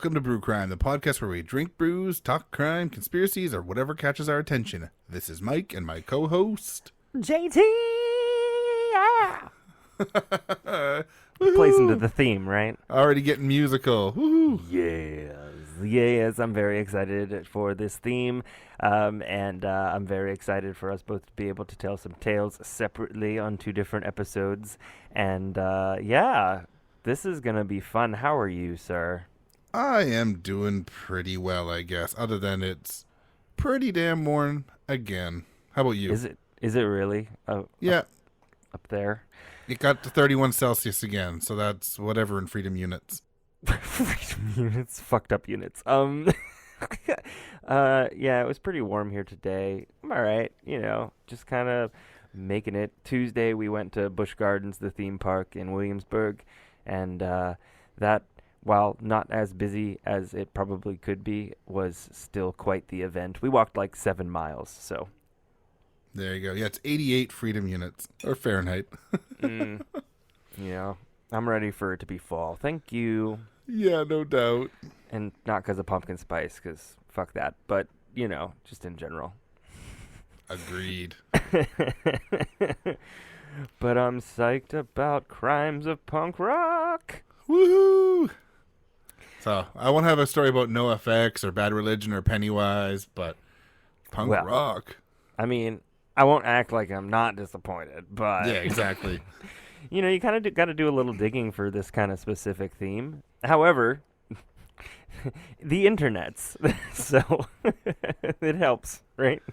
Welcome to Brew Crime, the podcast where we drink brews, talk crime, conspiracies, or whatever catches our attention. This is Mike and my co-host... JT! Yeah! Plays into the theme, right? Already getting musical. Woohoo! Yes, I'm very excited for this theme, and I'm very excited for us both to be able to tell some tales separately on 2 different episodes, and this is going to be fun. How are you, sir? I am doing pretty well, I guess, other than it's pretty damn warm again. How about you? Is it really? Yeah. Up there? It got to 31 Celsius again, so that's whatever in freedom units. Freedom units? Fucked up units. It was pretty warm here today. I'm all right, just kind of making it. Tuesday, we went to Busch Gardens, the theme park in Williamsburg, and that, while not as busy as it probably could be, was still quite the event. We walked like 7 miles, so... There you go. Yeah, it's 88 freedom units, or Fahrenheit. Yeah, I'm ready for it to be fall. Thank you. Yeah, no doubt. And not because of pumpkin spice, because fuck that. But, just in general. Agreed. But I'm psyched about crimes of punk rock. Woohoo! So, I won't have a story about NoFX or Bad Religion or Pennywise, but punk rock. I mean... I won't act like I'm not disappointed, but... Yeah, exactly. You kind of got to do a little digging for this kind of specific theme. However, the internet's, so it helps, right?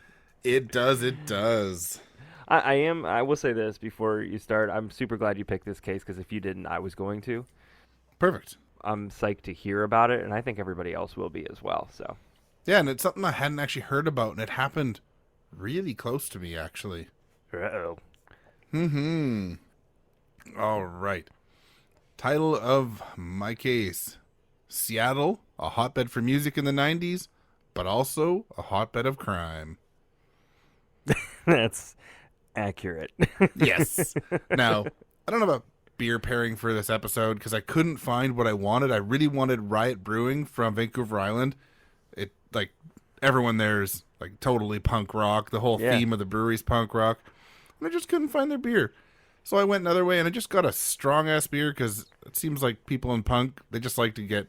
It does. I will say this before you start. I'm super glad you picked this case, because if you didn't, I was going to. Perfect. I'm psyched to hear about it, and I think everybody else will be as well, so... Yeah, and it's something I hadn't actually heard about, and it happened... really close to me, actually. Uh-oh. All right. Title of my case. Seattle, a hotbed for music in the 90s, but also a hotbed of crime. That's accurate. Yes. Now, I don't know about beer pairing for this episode, because I couldn't find what I wanted. I really wanted Riot Brewing from Vancouver Island. Everyone there's like totally punk rock. The whole theme of the brewery's punk rock. And I just couldn't find their beer. So I went another way, and I just got a strong-ass beer, because it seems like people in punk, they just like to get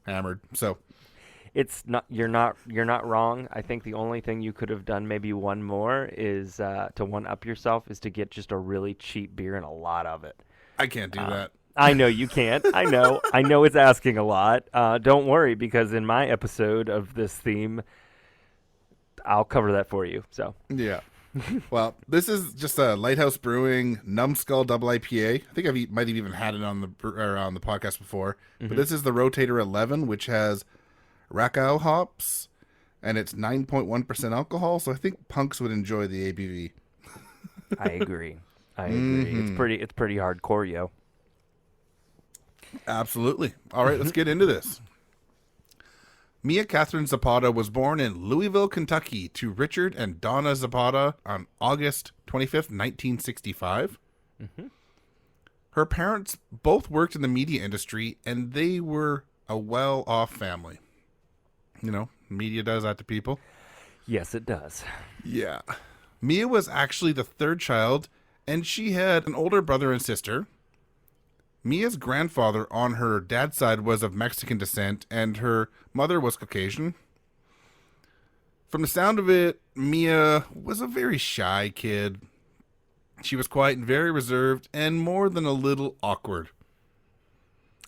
hammered. So it's not you're not wrong. I think the only thing you could have done, maybe one more, is to one-up yourself, is to get just a really cheap beer and a lot of it. I can't do that. I know you can't. I know it's asking a lot. Don't worry, because in my episode of this theme, I'll cover that for you. So yeah. Well, this is just a Lighthouse Brewing Numbskull Double IPA. I think I might have even had it on the podcast before. But this is the Rotator 11, which has Rackau hops, and it's 9.1% alcohol. So I think punks would enjoy the ABV. I agree. It's pretty hardcore, yo. Absolutely. All right, let's get into this. Mia Catherine Zapata was born in Louisville, Kentucky, to Richard and Donna Zapata on August 25th, 1965. Her parents both worked in the media industry, and they were a well-off family. Media does that to people. Yes, it does. Yeah. Mia was actually the 3rd child, and she had an older brother and sister. Mia's grandfather on her dad's side was of Mexican descent, and her mother was Caucasian. From the sound of it, Mia was a very shy kid. She was quiet and very reserved, and more than a little awkward.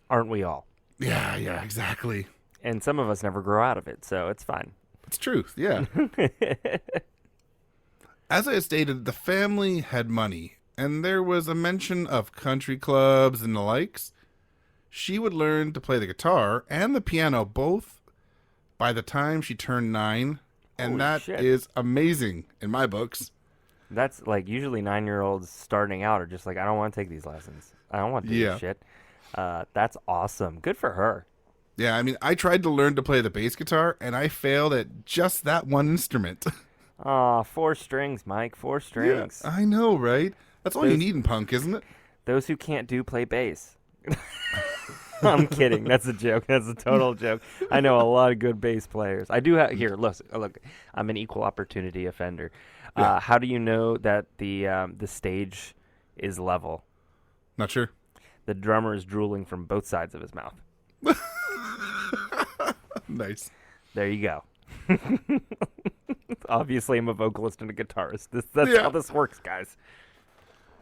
Aren't we all? Yeah, exactly. And some of us never grow out of it, so it's fine. It's truth, yeah. As I had stated, the family had money, and there was a mention of country clubs and the likes. She would learn to play the guitar and the piano both by the time she turned 9, and Holy that shit. is amazing in my books. That's like usually 9-year-olds starting out are just like, I don't want to take these lessons. I don't want to do this shit. That's awesome. Good for her. Yeah, I mean, I tried to learn to play the bass guitar, and I failed at just that one instrument. Aw, 4 strings, Mike. 4 strings. Yeah, I know, right? That's all you need in punk, isn't it? Those who can't do play bass. I'm kidding. That's a joke. That's a total joke. I know a lot of good bass players. I do have here. Look. I'm an equal opportunity offender. Yeah. How do you know that the stage is level? Not sure. The drummer is drooling from both sides of his mouth. Nice. There you go. Obviously, I'm a vocalist and a guitarist. That's how this works, guys.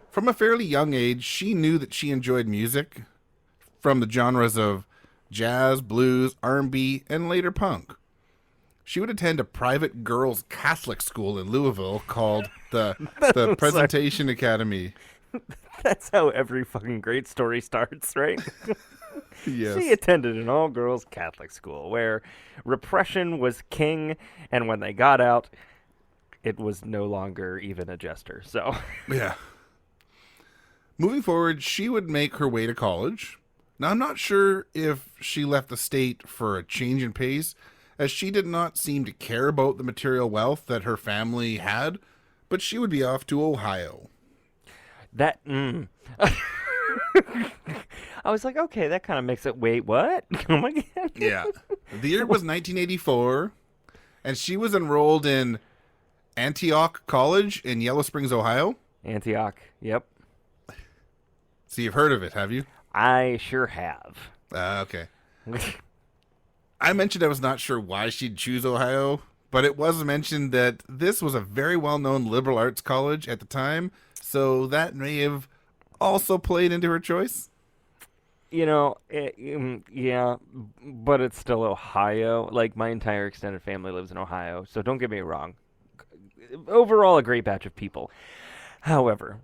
From a fairly young age, she knew that she enjoyed music from the genres of jazz, blues, R&B, and later punk. She would attend a private girls' Catholic school in Louisville called the Presentation Academy. That's how every fucking great story starts, right? Yes. She attended an all-girls Catholic school where repression was king, and when they got out, it was no longer even a jester. So, yeah. Moving forward, she would make her way to college. Now, I'm not sure if she left the state for a change in pace, as she did not seem to care about the material wealth that her family had, but she would be off to Ohio. I was like, okay, that kind of makes it. Wait, what? Come again? Yeah. The year was 1984, and she was enrolled in Antioch College in Yellow Springs, Ohio. Antioch, yep. So you've heard of it, have you? I sure have. Okay. I mentioned I was not sure why she'd choose Ohio, but it was mentioned that this was a very well-known liberal arts college at the time, so that may have also played into her choice. You know, yeah, but it's still Ohio. Like, my entire extended family lives in Ohio, so don't get me wrong. Overall, a great batch of people. However,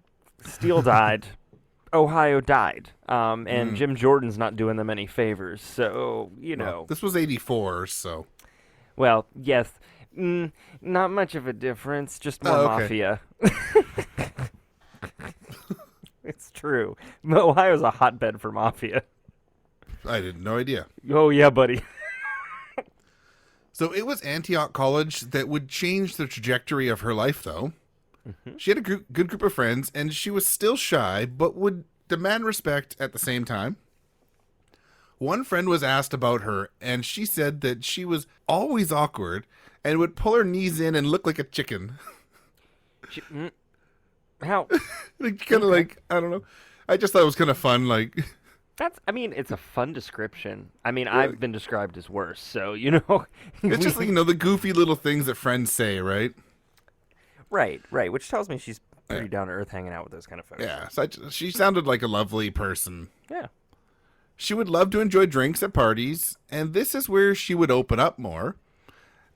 Steele died. Ohio died. And Jim Jordan's not doing them any favors, so, you know. Well, this was 84, so. Well, yes. Not much of a difference, just more mafia. It's true. Ohio's a hotbed for mafia. I had no idea. Oh, yeah, buddy. So it was Antioch College that would change the trajectory of her life, though. Mm-hmm. She had a good group of friends, and she was still shy, but would demand respect at the same time. One friend was asked about her, and she said that she was always awkward and would pull her knees in and look like a chicken. How? Kind of like, I don't know. I just thought it was kind of fun. Like, it's a fun description. I mean, I've been described as worse, so, you know. It's just, like, the goofy little things that friends say, right? Right, which tells me she's pretty down to earth hanging out with those kind of folks. Yeah, so she sounded like a lovely person. Yeah. She would love to enjoy drinks at parties, and this is where she would open up more.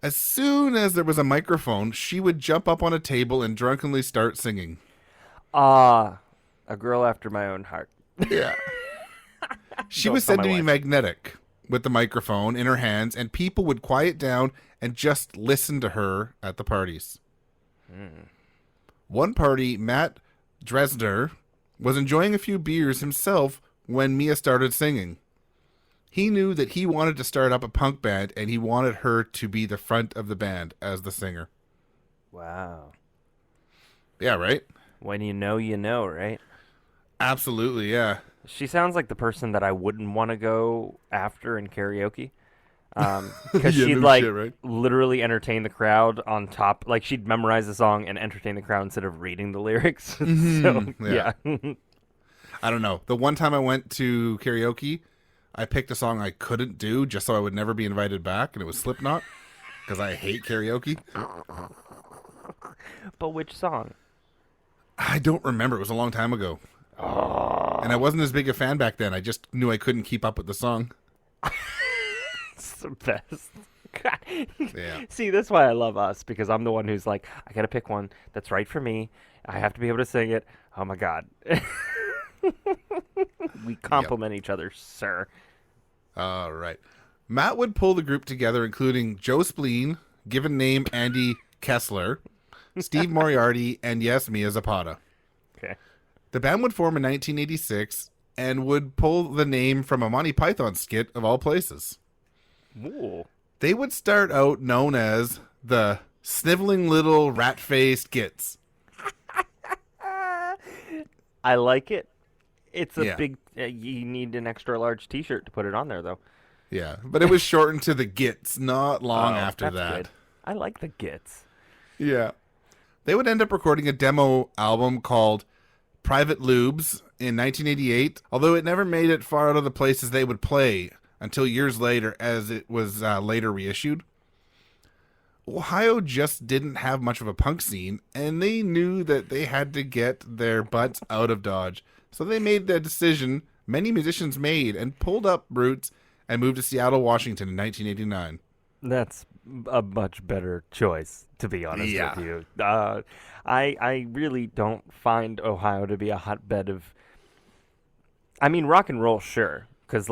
As soon as there was a microphone, she would jump up on a table and drunkenly start singing. A girl after my own heart. Yeah. She was said to be magnetic with the microphone in her hands, and people would quiet down and just listen to her at the parties. One party, Matt Dresner was enjoying a few beers himself when Mia started singing. He knew that he wanted to start up a punk band, and he wanted her to be the front of the band as the singer. Wow. Yeah, right? When you know, right? Absolutely, yeah. She sounds like the person that I wouldn't want to go after in karaoke. Because she'd literally entertain the crowd on top. Like, she'd memorize the song and entertain the crowd instead of reading the lyrics. So, yeah. I don't know. The one time I went to karaoke, I picked a song I couldn't do just so I would never be invited back, and it was Slipknot, because I hate karaoke. But which song? I don't remember. It was a long time ago. Oh. And I wasn't as big a fan back then. I just knew I couldn't keep up with the song. It's the best. God. Yeah. See, that's why I love us, because I'm the one who's like, I got to pick one that's right for me. I have to be able to sing it. Oh, my God. We complement each other, sir. All right. Matt would pull the group together, including Joe Spleen, given name Andy Kessler, Steve Moriarty, and yes, Mia Zapata. Okay. The band would form in 1986 and would pull the name from a Monty Python skit of all places. Ooh. They would start out known as the Sniveling Little Rat-Faced Gits. I like it. It's a big. You need an extra large T-shirt to put it on there, though. Yeah, but it was shortened to the Gits not long after that. Good. I like the Gits. Yeah. They would end up recording a demo album called Private Lubes in 1988, although it never made it far out of the places they would play until years later as it was later reissued. Ohio just didn't have much of a punk scene, and they knew that they had to get their butts out of Dodge. So they made the decision many musicians made and pulled up roots and moved to Seattle, Washington in 1989. That's a much better choice, to be honest with you. I really don't find Ohio to be a hotbed of... I mean, rock and roll, sure, because,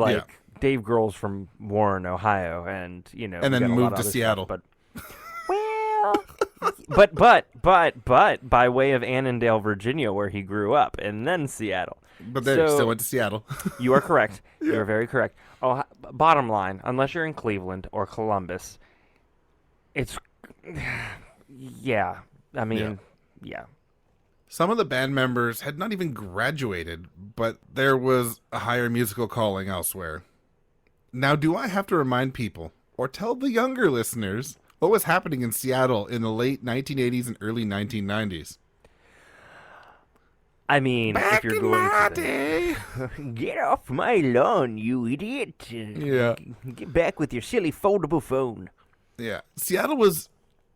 Dave Grohl's from Warren, Ohio, and, And then moved to Seattle. Stuff, but by way of Annandale, Virginia, where he grew up, and then Seattle. But they still went to Seattle. You are correct. You are very correct. Oh, bottom line, unless you're in Cleveland or Columbus, it's... Yeah. I mean, yeah. Some of the band members had not even graduated, but there was a higher musical calling elsewhere. Now, do I have to remind people, or tell the younger listeners, what was happening in Seattle in the late 1980s and early 1990s? I mean, Back if you're in going my to day. Get off my lawn, you idiot. Yeah. Get back with your silly foldable phone. Yeah. Seattle was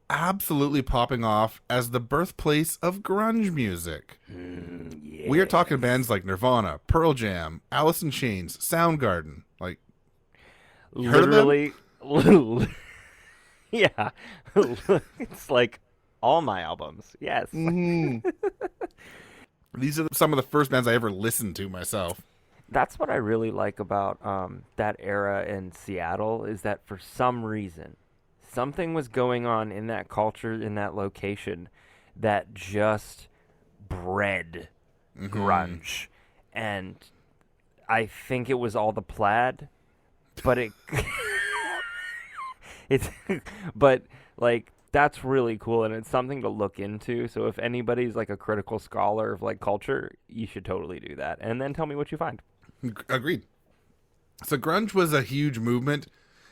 absolutely popping off as the birthplace of grunge music. Yes. We are talking bands like Nirvana, Pearl Jam, Alice in Chains, Soundgarden. Like, you heard of them? Yeah. It's like all my albums. Yes. Mm-hmm. These are some of the first bands I ever listened to myself. That's what I really like about that era in Seattle, is that for some reason, something was going on in that culture, in that location, that just bred grunge. And I think it was all the plaid, but that's really cool, and it's something to look into. So if anybody's like a critical scholar of like culture, you should totally do that, and then tell me what you find. Agreed. So grunge was a huge movement,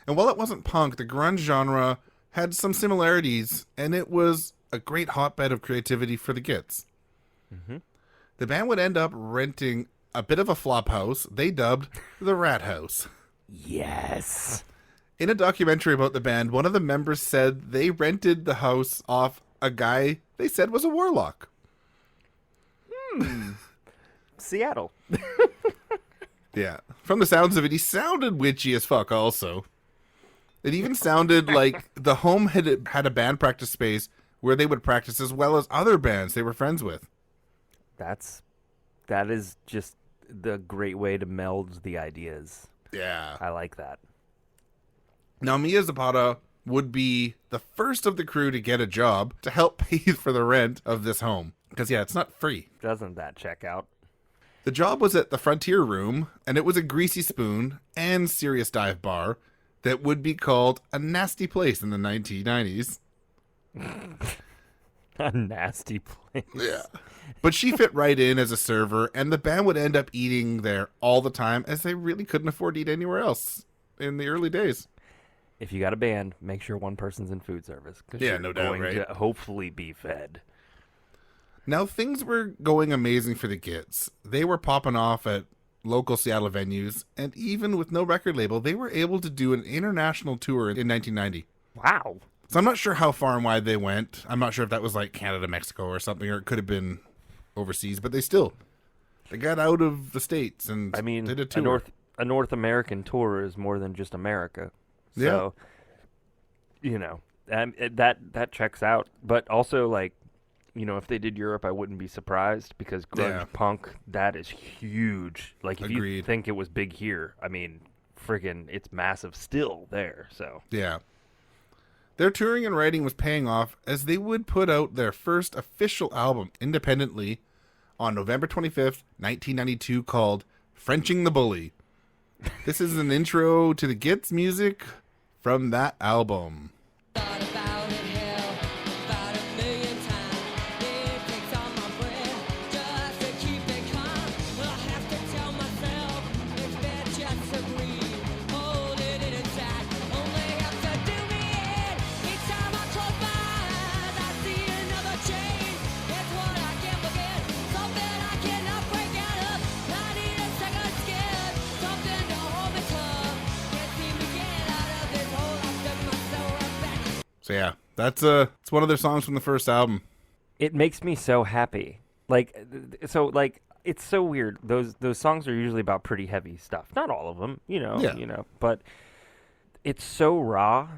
and while it wasn't punk, the grunge genre had some similarities, and it was a great hotbed of creativity for the Gits. Mm-hmm. The band would end up renting a bit of a flop house they dubbed the Rat House. Yes. In a documentary about the band, one of the members said they rented the house off a guy they said was a warlock. Seattle. Yeah. From the sounds of it, he sounded witchy as fuck also. It even sounded like the home had a band practice space where they would practice as well as other bands they were friends with. That is just the great way to meld the ideas. Yeah. I like that. Now, Mia Zapata would be the first of the crew to get a job to help pay for the rent of this home. Because, it's not free. Doesn't that check out? The job was at the Frontier Room, and it was a greasy spoon and serious dive bar that would be called a nasty place in the 1990s. A nasty place. Yeah. But she fit right in as a server, and the band would end up eating there all the time as they really couldn't afford to eat anywhere else in the early days. If you got a band, make sure one person's in food service. Yeah, no doubt, going right? to hopefully be fed. Now, things were going amazing for the Gits. They were popping off at local Seattle venues, and even with no record label, they were able to do an international tour in 1990. Wow. So I'm not sure how far and wide they went. I'm not sure if that was like Canada, Mexico or something, or it could have been overseas, but they got out of the States and did a tour. A North American tour is more than just America. So, that checks out. But also, if they did Europe, I wouldn't be surprised, because grunge punk, that is huge. Like, if you think it was big here, I mean, friggin' it's massive still there. So yeah. Their touring and writing was paying off, as they would put out their first official album independently on November 25th, 1992, called Frenching the Bully. This is an intro to the Gits music from that album. So yeah, it's one of their songs from the first album. It makes me so happy. Like it's so weird. Those songs are usually about pretty heavy stuff. Not all of them, Yeah. but it's so raw.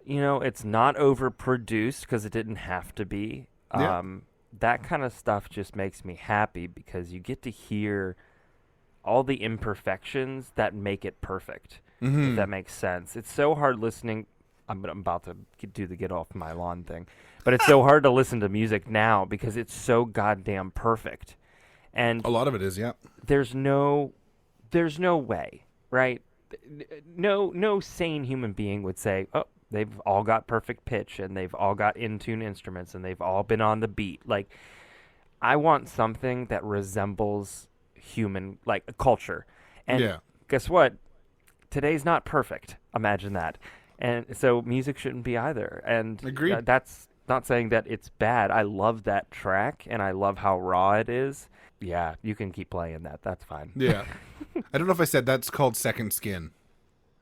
It's not overproduced because it didn't have to be. Yeah. That kind of stuff just makes me happy because you get to hear all the imperfections that make it perfect. If that makes sense. It's so hard listening. I'm about to do the get off my lawn thing, but it's so hard to listen to music now because it's so goddamn perfect. And A lot of it is, yeah. there's no way, right? No sane human being would say, "Oh, they've all got perfect pitch and they've all got in-tune instruments and they've all been on the beat." Like, I want something that resembles human, like a culture. And Yeah. guess what? Today's not perfect. Imagine that. And so music shouldn't be either. And Agreed. that's not saying that it's bad. I love that track and I love how raw it is. Yeah, you can keep playing that. That's fine. Yeah. I don't know if I said that's called Second Skin.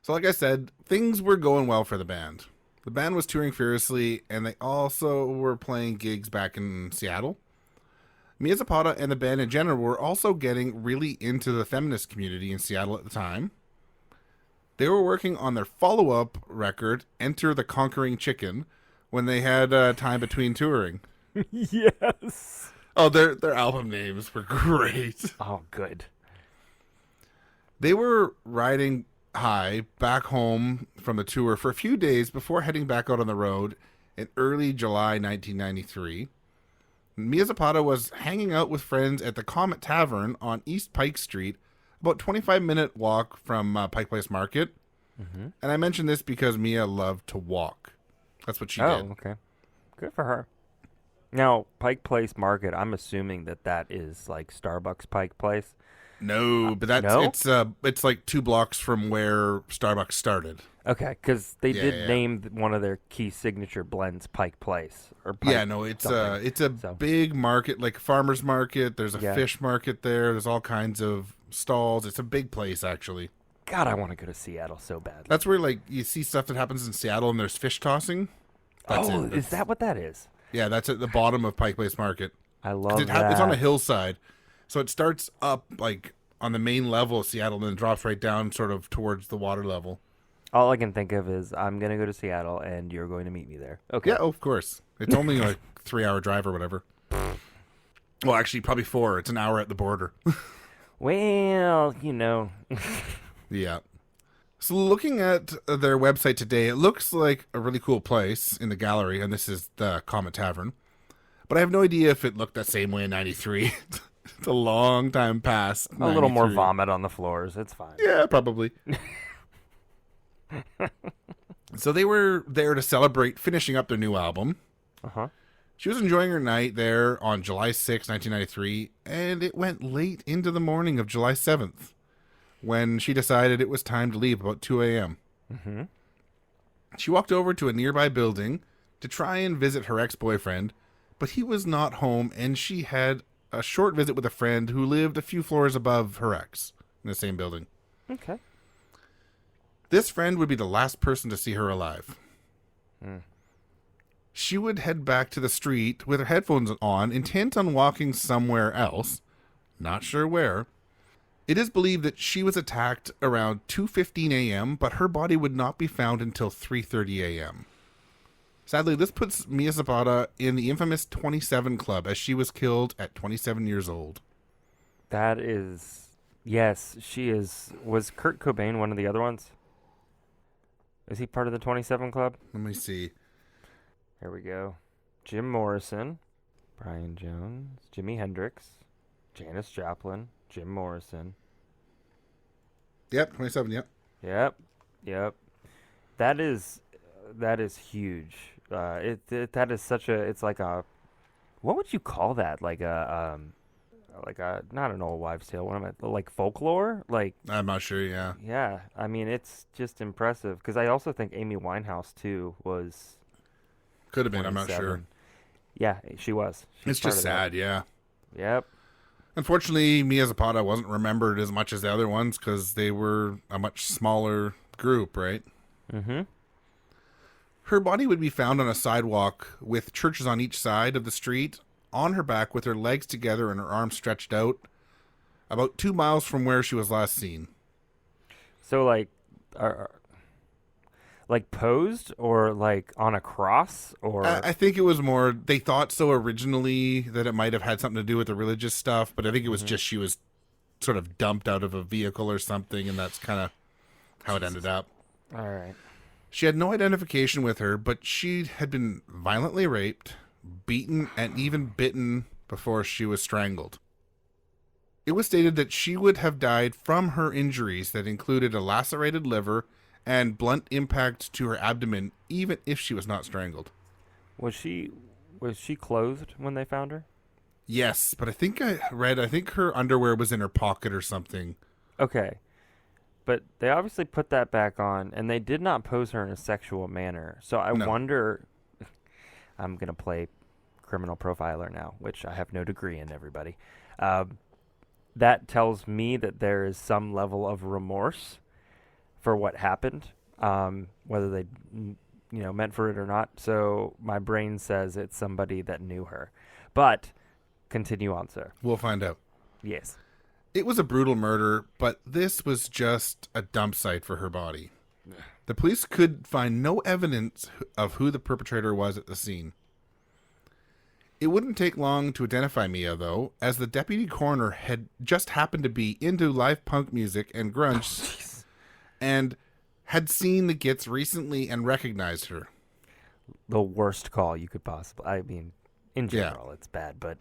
So like I said, things were going well for the band. The band was touring furiously, and they also were playing gigs back in Seattle. Mia Zapata and the band in general were also getting really into the feminist community in Seattle at the time. They were working on their follow-up record, Enter the Conquering Chicken, when they had time between touring. Yes. Oh, their album names were great. Oh, good. They were riding high back home from the tour for a few days before heading back out on the road in early July 1993. Mia Zapata was hanging out with friends at the Comet Tavern on East Pike Street, about 25-minute walk from Pike Place Market. Mm-hmm. And I mention this because Mia loved to walk. That's what she did. Oh, okay. Good for her. Now, Pike Place Market, I'm assuming that is like Starbucks Pike Place. No, but that's it's like 2 blocks from where Starbucks started. Okay, because they did yeah. name one of their key signature blends Pike Place. Or Pike Yeah, no, it's a So- big market, like a farmer's market. There's a Yeah. fish market there. There's all kinds of stalls. It's a big place, actually. God, I want to go to Seattle so badly. That's where, like, you see stuff that happens in Seattle and there's fish tossing. That's oh, it. is that what that is? Yeah, that's at the bottom of Pike Place Market. I love It's that. on a hillside. So it starts up, like, on the main level of Seattle and then drops right down sort of towards the water level. All I can think of is I'm going to go to Seattle and you're going to meet me there. Okay. Yeah, of course. It's only like 3-hour drive or whatever. Well, actually, probably 4. It's an hour at the border. Well, Yeah. So looking at their website today, it looks like a really cool place in the gallery, and this is the Comet Tavern. But I have no idea if it looked that same way in 93. It's a long time past. a little more 93. vomit on the floors. It's fine. Yeah, probably. So they were there to celebrate finishing up their new album. Uh-huh. She was enjoying her night there on July 6, 1993, and it went late into the morning of July 7th when she decided it was time to leave about 2 a.m. Mm-hmm. She walked over to a nearby building to try and visit her ex-boyfriend, but he was not home, and she had a short visit with a friend who lived a few floors above her ex in the same building. Okay. This friend would be the last person to see her alive. Mm. She would head back to the street with her headphones on, intent on walking somewhere else. Not sure where. It is believed that she was attacked around 2:15 a.m., but her body would not be found until 3:30 a.m. Sadly, this puts Mia Zapata in the infamous 27 Club, as she was killed at 27 years old. That is... Yes, she is... Was Kurt Cobain one of the other ones? Is he part of the 27 Club? Let me see. Here we go. Jim Morrison, Brian Jones, Jimi Hendrix, Janis Joplin, Jim Morrison. Yep, 27, yep. Yep. That is huge. That is such a... It's like a... What would you call that? Like a not an old wives' tale. What am I... Like folklore? Like... I'm not sure, yeah. Yeah. I mean, it's just impressive. Because I also think Amy Winehouse, too, was... Could have been, I'm not 27. sure. Yeah, she was. She's It's part just of that. sad, yeah. Yep. Unfortunately, Mia Zapata wasn't remembered as much as the other ones because they were a much smaller group, right? Mm-hmm. Her body would be found on a sidewalk with churches on each side of the street, on her back with her legs together and her arms stretched out, about 2 miles from where she was last seen. So like posed or like on a cross or I think it was more, they thought so originally that it might have had something to do with the religious stuff, but I think it was just she was sort of dumped out of a vehicle or something, and that's kind of how it ended up. All right. She had no identification with her, but she had been violently raped, beaten, and even bitten before she was strangled. It was stated that she would have died from her injuries that included a lacerated liver and blunt impact to her abdomen, even if she was not strangled. Was she clothed when they found her? Yes, but I think her underwear was in her pocket or something. Okay. But they obviously put that back on, and they did not pose her in a sexual manner. So I wonder... I'm going to play criminal profiler now, which I have no degree in, everybody. That tells me that there is some level of remorse for what happened, whether they meant for it or not. So my brain says it's somebody that knew her. But continue on, sir. We'll find out. Yes. It was a brutal murder, but this was just a dump site for her body. The police could find no evidence of who the perpetrator was at the scene. It wouldn't take long to identify Mia, though, as the deputy coroner had just happened to be into live punk music and grunge and had seen the Gits recently and recognized her. The worst call you could possibly... I mean, in general, it's bad, but,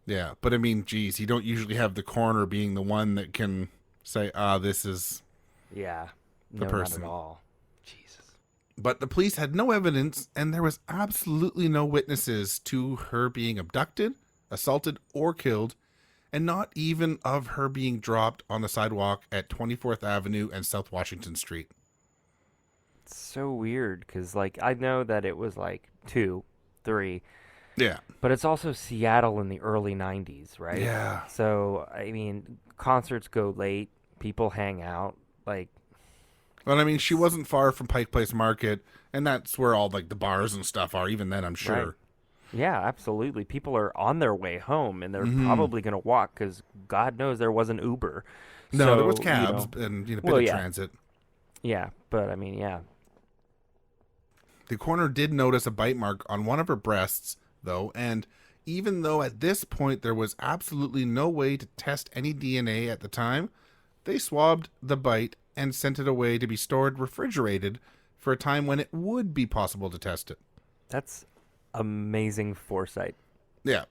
Yeah, but I mean, geez, you don't usually have the coroner being the one that can say, this is the person. Not at all. Jesus. But the police had no evidence, and there was absolutely no witnesses to her being abducted, assaulted, or killed, and not even of her being dropped on the sidewalk at 24th Avenue and South Washington Street. It's so weird, because, I know that it was, 2, 3... Yeah. But it's also Seattle in the early 90s, right? Yeah. So, I mean, concerts go late. People hang out. Well, I mean, she wasn't far from Pike Place Market, and that's where all, the bars and stuff are, even then, I'm sure. Right. Yeah, absolutely. People are on their way home, and they're probably going to walk, because God knows there wasn't Uber. No, so, there was cabs and a bit of transit. Yeah, but, I mean, yeah. The coroner did notice a bite mark on one of her breasts, though, and even though at this point there was absolutely no way to test any DNA at the time, they swabbed the bite and sent it away to be stored refrigerated for a time when it would be possible to test it. That's amazing foresight. Yeah.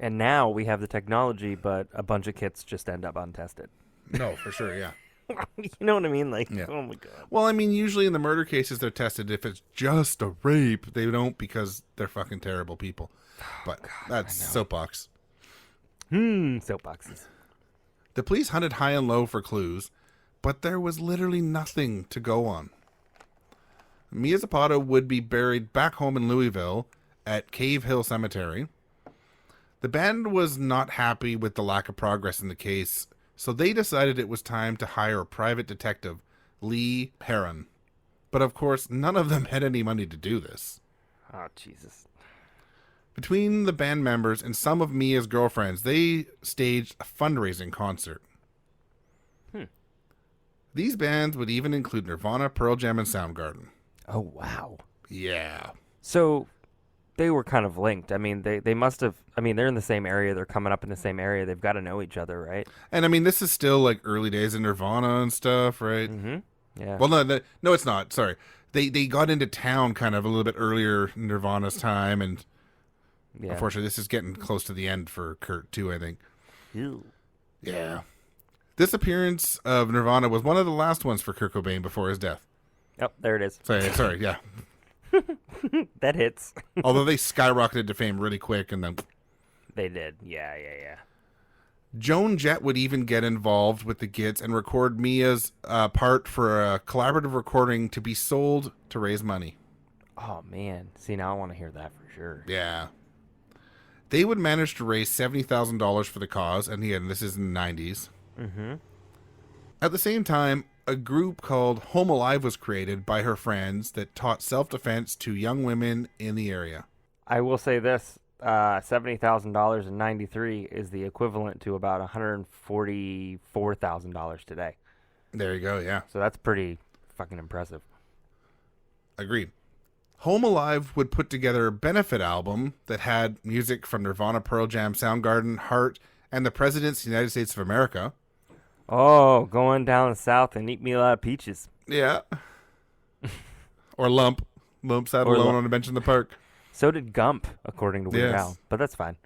And now we have the technology, but a bunch of kits just end up untested. No, for sure, yeah. You know what I mean? Oh my God. Well, I mean, usually in the murder cases, they're tested. If it's just a rape, they don't, because they're fucking terrible people. But that's soapbox. Soapboxes. The police hunted high and low for clues, but there was literally nothing to go on. Mia Zapata would be buried back home in Louisville at Cave Hill Cemetery. The band was not happy with the lack of progress in the case, so they decided it was time to hire a private detective, Lee Perrin. But of course, none of them had any money to do this. Oh, Jesus. Between the band members and some of Mia's girlfriends, they staged a fundraising concert. These bands would even include Nirvana, Pearl Jam, and Soundgarden. Oh, wow. Yeah. So they were kind of linked. I mean, they must have... I mean, they're in the same area. They're coming up in the same area. They've got to know each other, right? And I mean, this is still early days of Nirvana and stuff, right? Mm-hmm. Yeah. Well, no, it's not. Sorry. They got into town kind of a little bit earlier in Nirvana's time, and unfortunately, this is getting close to the end for Kurt, too, I think. Ew. Yeah. This appearance of Nirvana was one of the last ones for Kurt Cobain before his death. Yep, there it is. Sorry, yeah. That hits. Although they skyrocketed to fame really quick, and then... They did. Yeah. Joan Jett would even get involved with the Gits and record Mia's part for a collaborative recording to be sold to raise money. Oh, man. See, now I want to hear that for sure. Yeah. They would manage to raise $70,000 for the cause, and this is in the 90s. Mm-hmm. At the same time, a group called Home Alive was created by her friends that taught self-defense to young women in the area. I will say this: $70,000 in '93 is the equivalent to about $144,000 today. There you go, yeah. So that's pretty fucking impressive. Agreed. Home Alive would put together a benefit album that had music from Nirvana, Pearl Jam, Soundgarden, Heart, and the Presidents of the United States of America. Oh, going down south and eat me a lot of peaches. Yeah. Or Lump. Lump sat alone on a bench in the park. So did Gump, according to Weird Al, but that's fine.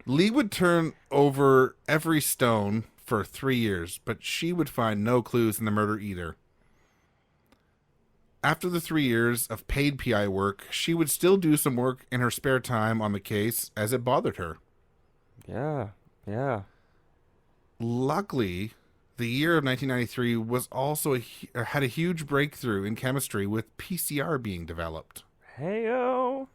Lee would turn over every stone for 3 years, but she would find no clues in the murder either. After the 3 years of paid PI work, she would still do some work in her spare time on the case as it bothered her. Yeah. Luckily, the year of 1993 was also had a huge breakthrough in chemistry with PCR being developed. Heyo.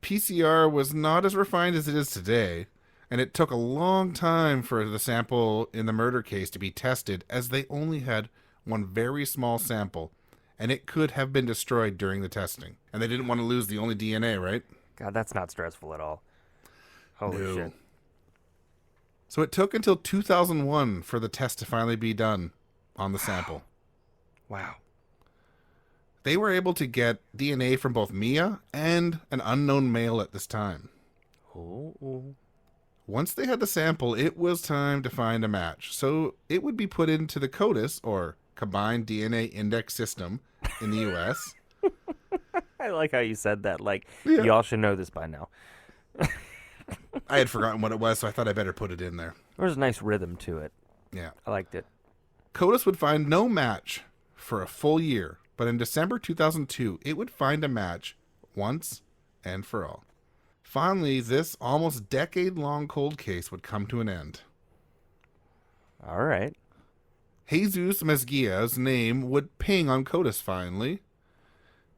PCR was not as refined as it is today, and it took a long time for the sample in the murder case to be tested, as they only had one very small sample, and it could have been destroyed during the testing. And they didn't want to lose the only DNA, right? God, that's not stressful at all. Holy shit. So it took until 2001 for the test to finally be done on the sample. Wow. They were able to get DNA from both Mia and an unknown male at this time. Oh. Once they had the sample, it was time to find a match. So it would be put into the CODIS, or Combined DNA Index System, in the U.S. I like how you said that. Like, y'all should know this by now. I had forgotten what it was, so I thought I better put it in there. There was a nice rhythm to it. Yeah. I liked it. CODIS would find no match for a full year, but in December 2002, it would find a match once and for all. Finally, this almost decade-long cold case would come to an end. All right. Jesus Mezguia's name would ping on CODIS finally.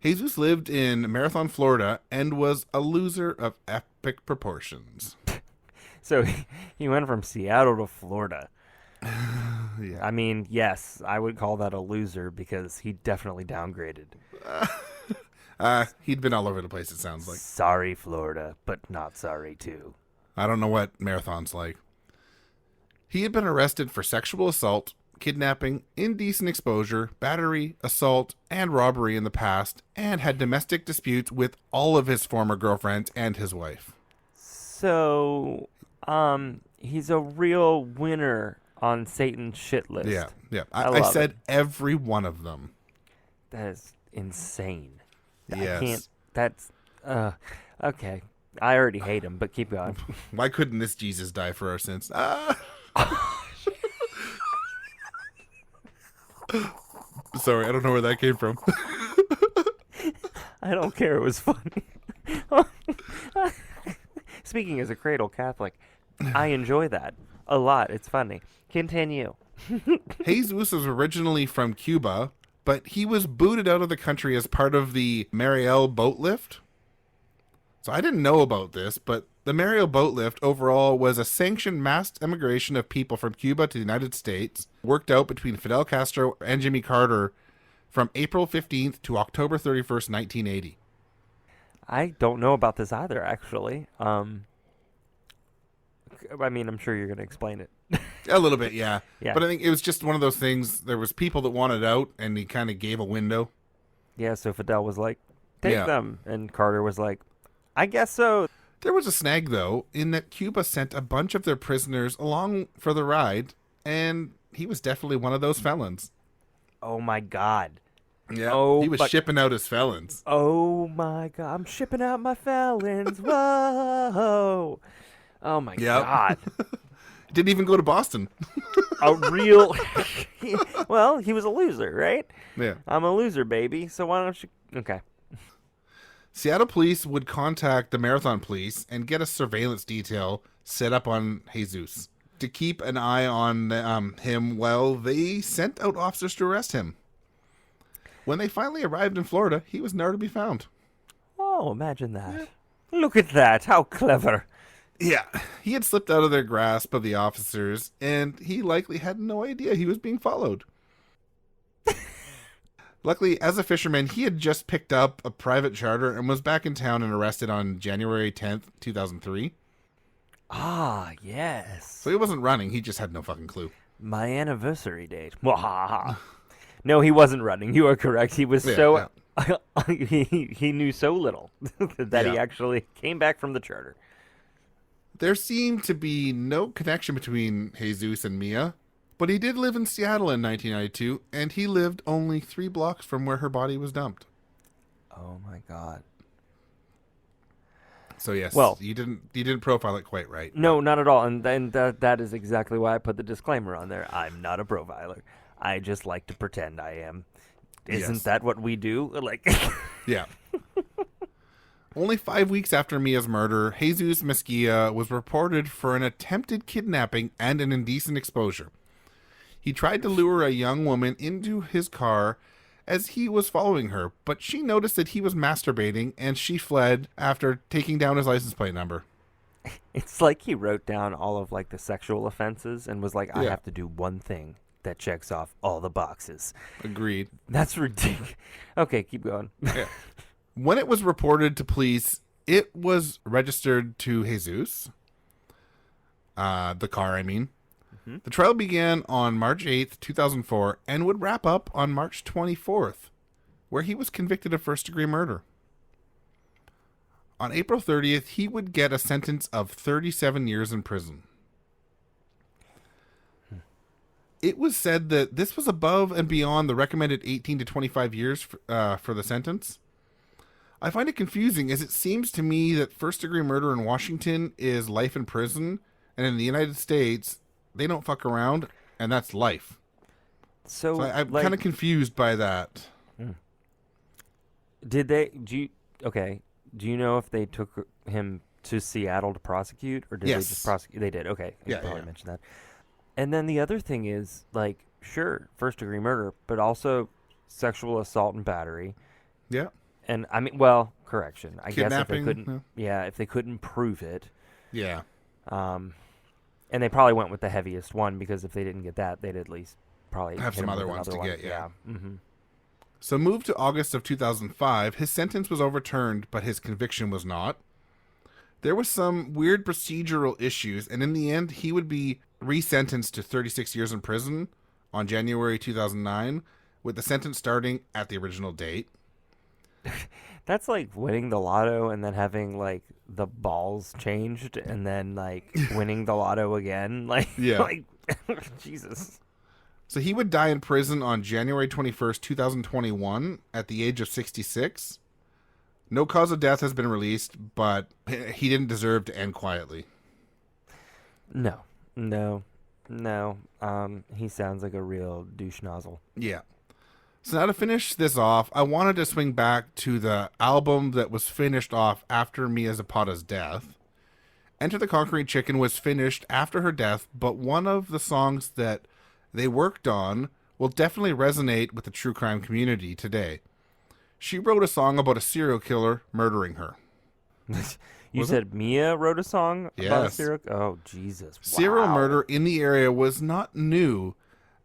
Jesus lived in Marathon, Florida, and was a loser of epic proportions. So he went from Seattle to Florida. Yeah. I mean, yes, I would call that a loser because he definitely downgraded. He'd been all over the place, it sounds like. Sorry, Florida, but not sorry, too. I don't know what Marathon's like. He had been arrested for sexual assault, kidnapping, indecent exposure, battery, assault, and robbery in the past, and had domestic disputes with all of his former girlfriends and his wife. So, he's a real winner on Satan's shit list. Yeah. I said every one of them. That is insane. Yes. I can't. That's okay. I already hate him, but keep going. Why couldn't this Jesus die for our sins? Sorry, I don't know where that came from. I don't care. It was funny. Speaking as a cradle Catholic, I enjoy that a lot. It's funny. Continue. Jesus was originally from Cuba, but he was booted out of the country as part of the Mariel boat lift. So I didn't know about this, but the Mariel boat lift overall was a sanctioned mass immigration of people from Cuba to the United States, worked out between Fidel Castro and Jimmy Carter from April 15th to October 31st, 1980. I don't know about this either, actually. I mean, I'm sure you're going to explain it. A little bit, yeah. Yeah. But I think it was just one of those things. There was people that wanted out, and he kind of gave a window. Yeah, so Fidel was like, take them. And Carter was like, I guess so. There was a snag, though, in that Cuba sent a bunch of their prisoners along for the ride, and he was definitely one of those felons. Oh, my God. Yeah, he was shipping out his felons. Oh, my God. I'm shipping out my felons. Whoa. Oh, my God. Didn't even go to Boston. A real... Well, he was a loser, right? Yeah. I'm a loser, baby. So why don't you... Okay. Seattle police would contact the Marathon police and get a surveillance detail set up on Jesus to keep an eye on him while they sent out officers to arrest him. When they finally arrived in Florida, he was nowhere to be found. Oh, imagine that. Yeah. Look at that. How clever. Yeah, he had slipped out of their grasp of the officers, and he likely had no idea he was being followed. Luckily, as a fisherman, he had just picked up a private charter and was back in town and arrested on January 10th, 2003. Ah, yes. So he wasn't running. He just had no fucking clue. My anniversary date. Mwahaha. No, he wasn't running. You are correct. He was he knew so little that he actually came back from the charter. There seemed to be no connection between Jesus and Mia, but he did live in Seattle in 1992, and he lived only 3 blocks from where her body was dumped. Oh my God. So yes, well, you didn't profile it quite right. No, not at all. And that is exactly why I put the disclaimer on there. I'm not a profiler. I just like to pretend I am. Isn't that what we do? Like, yeah. Only 5 weeks after Mia's murder, Jesus Mesquia was reported for an attempted kidnapping and an indecent exposure. He tried to lure a young woman into his car as he was following her, but she noticed that he was masturbating and she fled after taking down his license plate number. It's like he wrote down all of like the sexual offenses and was like, I have to do one thing that checks off all the boxes. Agreed. That's ridiculous. Okay, keep going. Yeah. When it was reported to police, it was registered to Jesus. The car, I mean. Mm-hmm. The trial began on March 8th, 2004, and would wrap up on March 24th, where he was convicted of first-degree murder. On April 30th, he would get a sentence of 37 years in prison. It was said that this was above and beyond the recommended 18 to 25 years for the sentence. I find it confusing, as it seems to me that first-degree murder in Washington is life in prison, and in the United States, they don't fuck around, and that's life. So I'm kind of confused by that. Did they? Do you know if they took him to Seattle to prosecute, or did they just prosecute? They did. Okay, I probably mentioned that. And then the other thing is, like, sure, first-degree murder, but also sexual assault and battery. Yeah. And I mean, well, correction. I guess if they couldn't, if they couldn't prove it. Yeah. And they probably went with the heaviest one, because if they didn't get that, they'd at least probably have some other ones to get. Yeah. Mm-hmm. So moved to August of 2005, his sentence was overturned, but his conviction was not. There was some weird procedural issues, and in the end, he would be resentenced to 36 years in prison on January 2009, with the sentence starting at the original date. That's like winning the lotto and then having like the balls changed and then like winning the lotto again. Like, like Jesus. So he would die in prison on January 21st, 2021 at the age of 66. No cause of death has been released, but he didn't deserve to end quietly. No. He sounds like a real douche nozzle. Yeah. So now to finish this off, I wanted to swing back to the album that was finished off after Mia Zapata's death. Enter the Concrete Chicken was finished after her death, but one of the songs that they worked on will definitely resonate with the true crime community today. She wrote a song about a serial killer murdering her. You said Mia wrote a song about a serial... Oh, Jesus. Wow. Serial murder in the area was not new,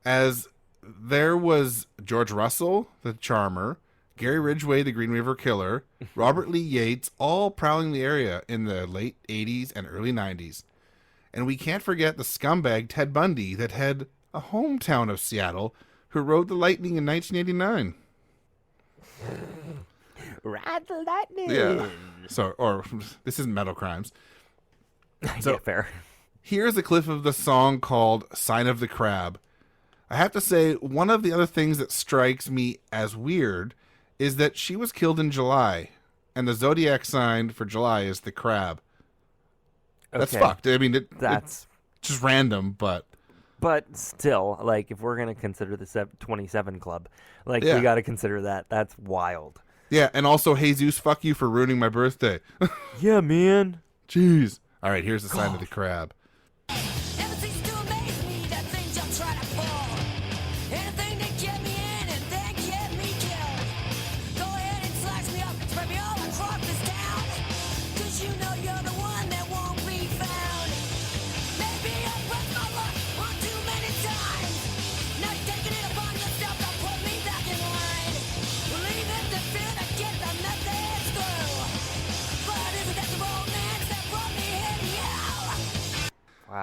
as there was George Russell, the Charmer, Gary Ridgway, the Green River Killer, Robert Lee Yates, all prowling the area in the late 80s and early 90s. And we can't forget the scumbag Ted Bundy that had a hometown of Seattle who rode the lightning in 1989. Ride the lightning. Yeah. So, or this isn't Metal Crimes. So, fair. Here's a clip of the song called Sign of the Crab. I have to say, one of the other things that strikes me as weird is that she was killed in July, and the zodiac sign for July is the crab. That's fucked. I mean, it's just random, but... But still, like, if we're going to consider the 27 Club, like, we got to consider that. That's wild. Yeah, and also, Jesus, fuck you for ruining my birthday. Yeah, man. Jeez. All right, here's the sign of the crab.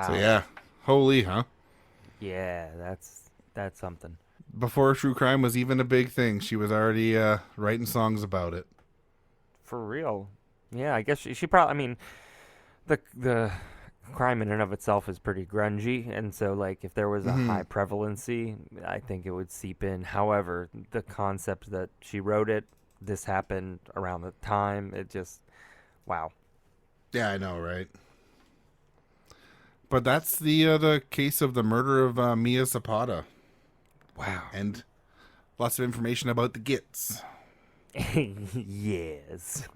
So yeah, holy, huh? Yeah, that's something. Before true crime was even a big thing, she was already writing songs about it. For real. Yeah, I guess she probably. I mean, the crime in and of itself is pretty grungy, and so like if there was a high prevalency, I think it would seep in. However, the concept that she wrote it, this happened around the time. It just, wow. Yeah, I know, right? But that's the case of the murder of Mia Zapata. Wow. And lots of information about the Gits. Yes.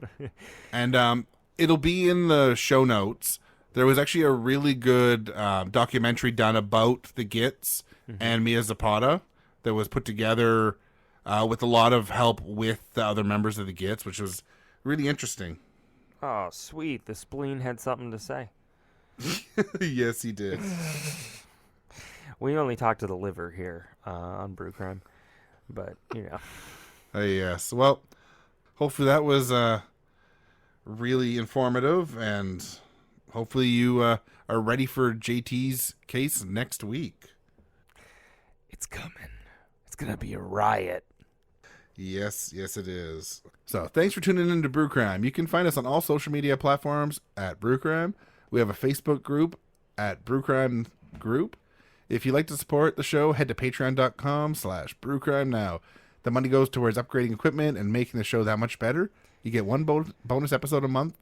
And it'll be in the show notes. There was actually a really good documentary done about the Gits and Mia Zapata that was put together with a lot of help with the other members of the Gits, which was really interesting. Oh, sweet. The spleen had something to say. Yes, he did. We only talk to the liver here on Brew Crime, but, you know. Yes. Well, hopefully that was really informative, and hopefully you are ready for JT's case next week. It's coming. It's going to be a riot. Yes, it is. So thanks for tuning in to Brew Crime. You can find us on all social media platforms at Brew Crime. We have a Facebook group at Brew Crime Group. If you'd like to support the show, head to patreon.com/brewcrime now. The money goes towards upgrading equipment and making the show that much better. You get one bonus episode a month,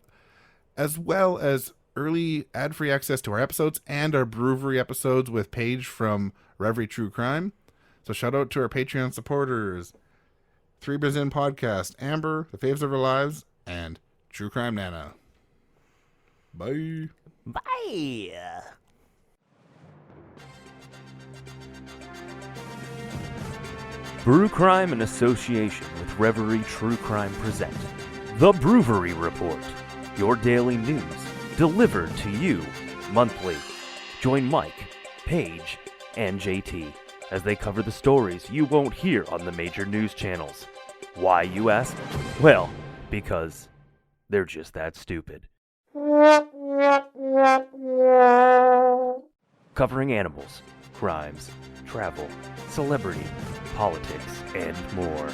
as well as early ad-free access to our episodes and our brewery episodes with Paige from Reverie True Crime. So shout out to our Patreon supporters, 3 Beers In Podcast, Amber, The Faves of Our Lives, and True Crime Nana. Bye. Bye. Brew Crime in association with Reverie True Crime present The Brewery Report, your daily news delivered to you monthly. Join Mike, Paige, and JT as they cover the stories you won't hear on the major news channels. Why, you ask? Well, because they're just that stupid. Covering animals, crimes, travel, celebrity, politics, and more.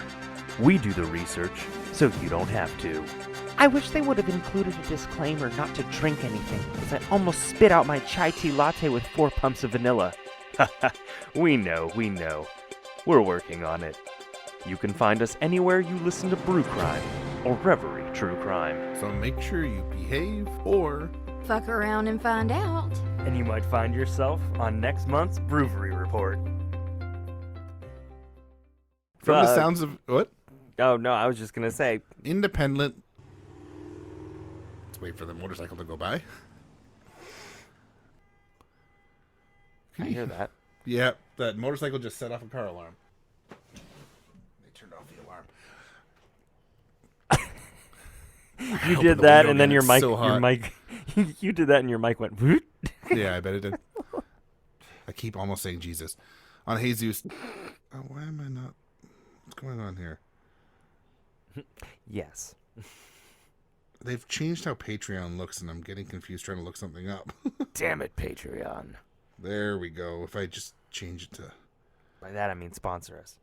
We do the research, so you don't have to. I wish they would have included a disclaimer not to drink anything, because I almost spit out my chai tea latte with 4 pumps of vanilla. We know. We're working on it. You can find us anywhere you listen to Brew Crime or Reverie True Crime. So make sure you behave or fuck around and find out. And you might find yourself on next month's Brewery Report. from the sounds of what? Oh, no, I was just going to say. Independent. Let's wait for the motorcycle to go by. I hear that. Yeah, that motorcycle just set off a car alarm. They turned off the alarm. You did that, and then your mic, you did that, and your mic went. Whoop. Yeah, I bet it did. I keep almost saying Jesus on Jesus. Oh, why am I not? What's going on here? Yes. They've changed how Patreon looks, and I'm getting confused trying to look something up. Damn it, Patreon. There we go. If I just change it to... By that, I mean sponsor us.